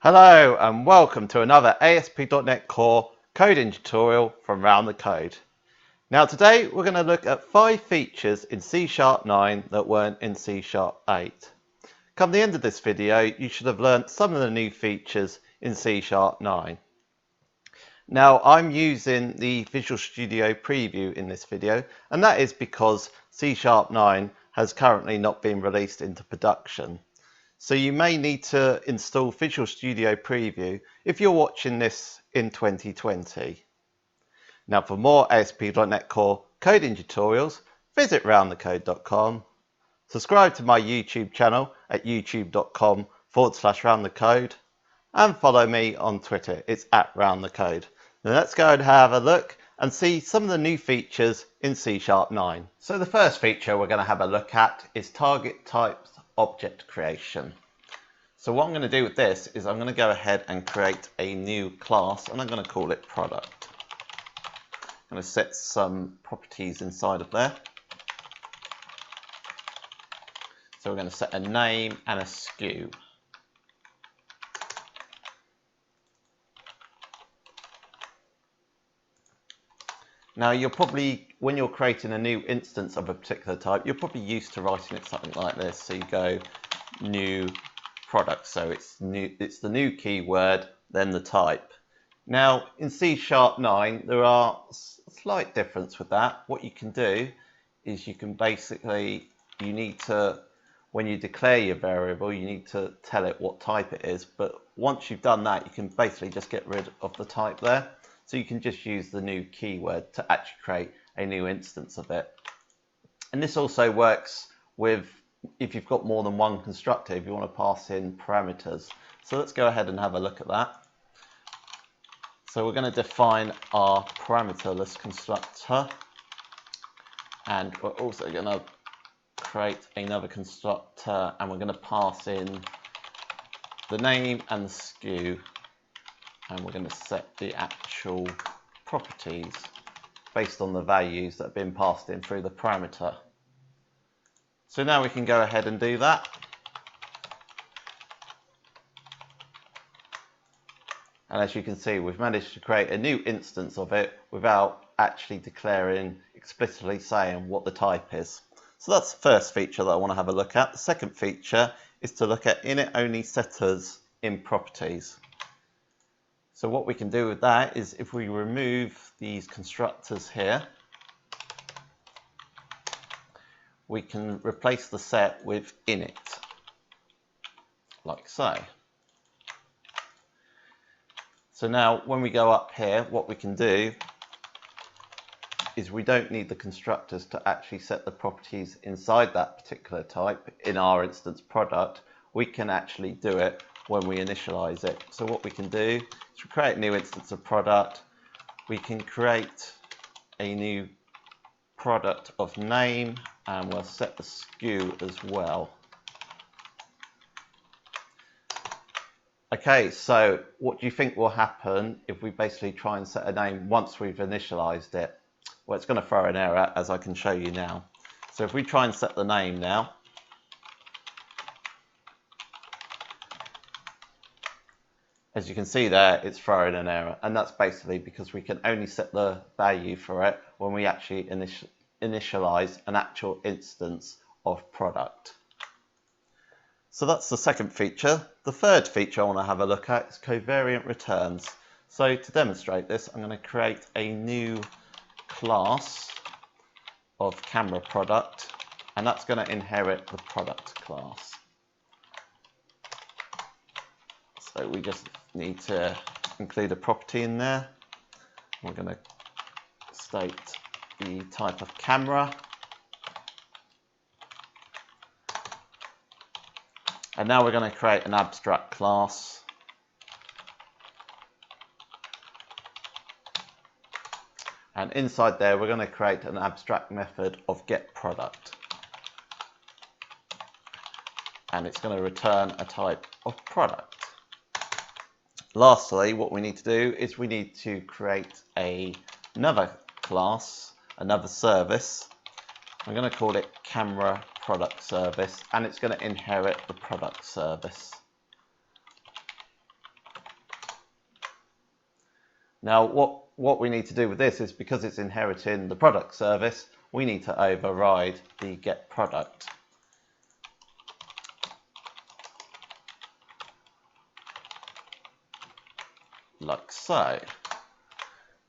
Hello and welcome to another ASP.NET Core coding tutorial from Round the Code. Now today we're going to look at 5 features in C#9 that weren't in C#8. Come the end of this video you should have learnt some of the new features in C#9. Now I'm using the Visual Studio Preview in this video, and that is because C#9 has currently not been released into production. So you may need to install Visual Studio Preview if you're watching this in 2020. Now for more ASP.NET Core coding tutorials, visit roundthecode.com, subscribe to my YouTube channel at youtube.com/roundthecode, and follow me on Twitter, it's @roundthecode. Now let's go and have a look and see some of the new features in C#9. So the first feature we're going to have a look at is target types object creation. So what I'm going to do with this is I'm going to go ahead and create a new class, and I'm going to call it product. I'm going to set some properties inside of there. So we're going to set a name and a SKU. Now you're probably, when you're creating a new instance of a particular type, you're probably used to writing it something like this. So you go new product, so it's the new keyword, then the type. Now in C#9 there are a slight difference with that. What you can do is you can basically, when you declare your variable, you need to tell it what type it is, but once you've done that you can basically just get rid of the type there. So you can just use the new keyword to actually create a new instance of it. And this also works with if you've got more than one constructor, if you want to pass in parameters. So let's go ahead and have a look at that. So we're going to define our parameterless constructor, and we're also going to create another constructor, and we're going to pass in the name and the SKU. And we're going to set the actual properties based on the values that have been passed in through the parameter. So now we can go ahead and do that. And as you can see, we've managed to create a new instance of it without actually declaring, explicitly saying what the type is. So that's the first feature that I want to have a look at. The second feature is to look at Init-Only Setters in properties. So what we can do with that is if we remove these constructors here, we can replace the set with init, like so. So now when we go up here, what we can do is we don't need the constructors to actually set the properties inside that particular type. In our instance product, we can actually do it when we initialize it. So what we can do is create a new instance of product. We can create a new product of name, and we'll set the SKU as well. Okay, so what do you think will happen if we basically try and set a name once we've initialized it? Well, it's going to throw an error, as I can show you now. So if we try and set the name now, as you can see there, it's throwing an error, and that's basically because we can only set the value for it when we actually initialize an actual instance of product. So that's the second feature. The third feature I want to have a look at is Covariant Returns. So to demonstrate this, I'm going to create a new class of camera product, and that's going to inherit the product class. So we just need to include a property in there. We're going to state the type of camera. And now we're going to create an abstract class. And inside there, we're going to create an abstract method of getProduct. And it's going to return a type of product. Lastly, what we need to do is we need to create another class, another service. I'm going to call it camera product service, and it's going to inherit the product service. Now what we need to do with this is, because it's inheriting the product service, we need to override the get product. Like so.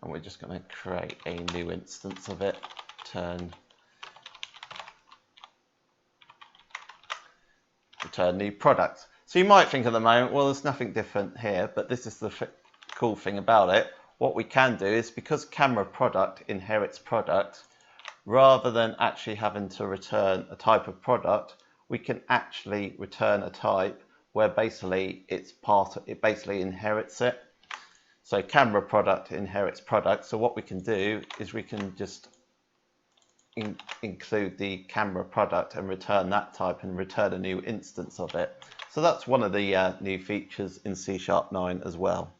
And we're just going to create a new instance of it, return new product. So you might think at the moment, well, there's nothing different here, but this is the cool thing about it. What we can do is, because camera product inherits product, rather than actually having to return a type of product, we can actually return a type where basically it basically inherits it. So camera product inherits product. So what we can do is we can just include the camera product and return that type and return a new instance of it. So that's one of the new features in C#9 as well.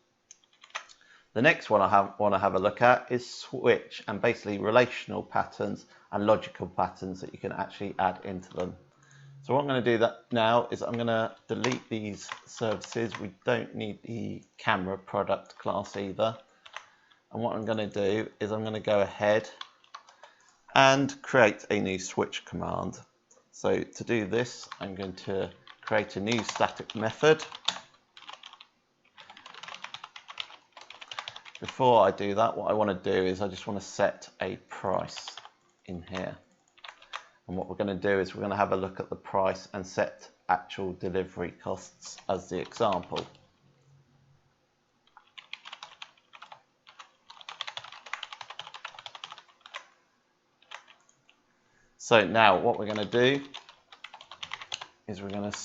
The next one I want to have a look at is switch, and basically relational patterns and logical patterns that you can actually add into them. So what I'm going to do that now is I'm going to delete these services. We don't need the camera product class either. And what I'm going to do is I'm going to go ahead and create a new switch command. So to do this, I'm going to create a new static method. Before I do that, what I want to do is I just want to set a price in here. And what we're going to do is we're going to have a look at the price and set actual delivery costs as the example. So now what we're going to do is we're going to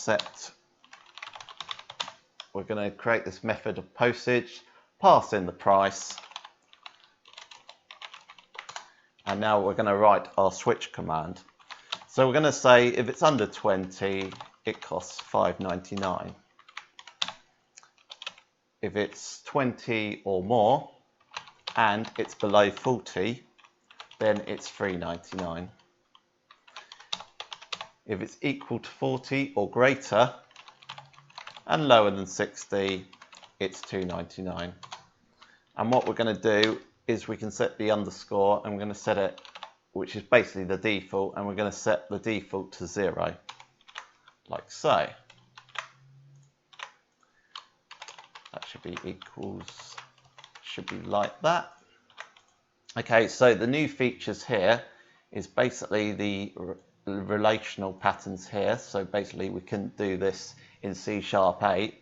create this method of postage, pass in the price, and now we're going to write our switch command. So we're going to say if it's under 20, it costs $5.99. If it's 20 or more and it's below 40, then it's $3.99. If it's equal to 40 or greater and lower than 60, it's $2.99. And what we're going to do is we can set the underscore, and we're going to set it, which is basically the default, and we're going to set the default to 0, like so. That should be equals, should be like that. Okay, so the new features here is basically the relational patterns here. So basically we can do this in C#8,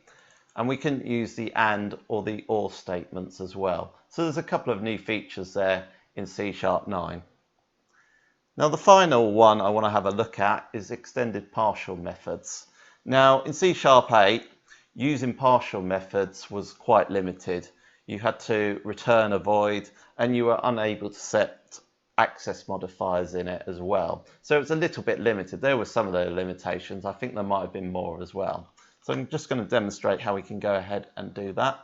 and we can use the AND or the OR statements as well. So there's a couple of new features there in C#9. Now the final one I want to have a look at is extended partial methods. Now in C#8, using partial methods was quite limited. You had to return a void, and you were unable to set access modifiers in it as well. So it's a little bit limited. There were some of the limitations. I think there might have been more as well. So I'm just going to demonstrate how we can go ahead and do that.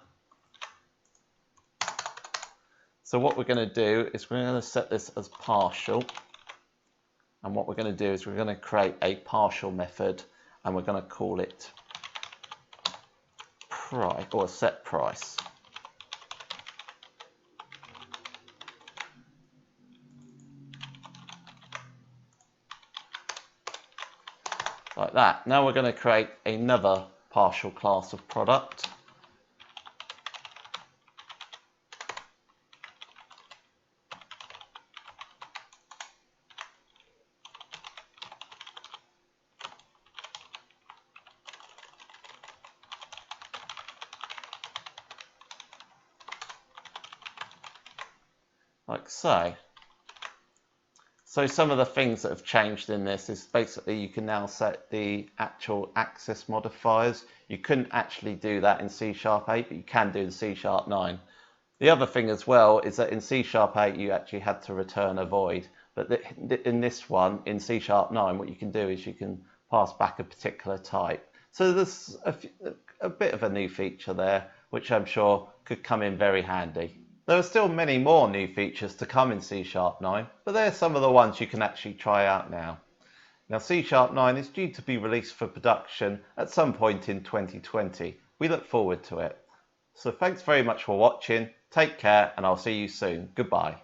So what we're going to do is we're going to set this as partial. And what we're going to do is we're going to create a partial method, and we're going to call it price, or set price. Like that. Now we're going to create another partial class of product. Like so. So some of the things that have changed in this is basically you can now set the actual access modifiers. You couldn't actually do that in C#8, but you can do in C#9. The other thing as well is that in C#8 you actually had to return a void, but in this one, in C#9, what you can do is you can pass back a particular type. So there's a bit of a new feature there, which I'm sure could come in very handy. There are still many more new features to come in C#9, but they're some of the ones you can actually try out now. Now C#9 is due to be released for production at some point in 2020. We look forward to it. So thanks very much for watching. Take care, and I'll see you soon. Goodbye.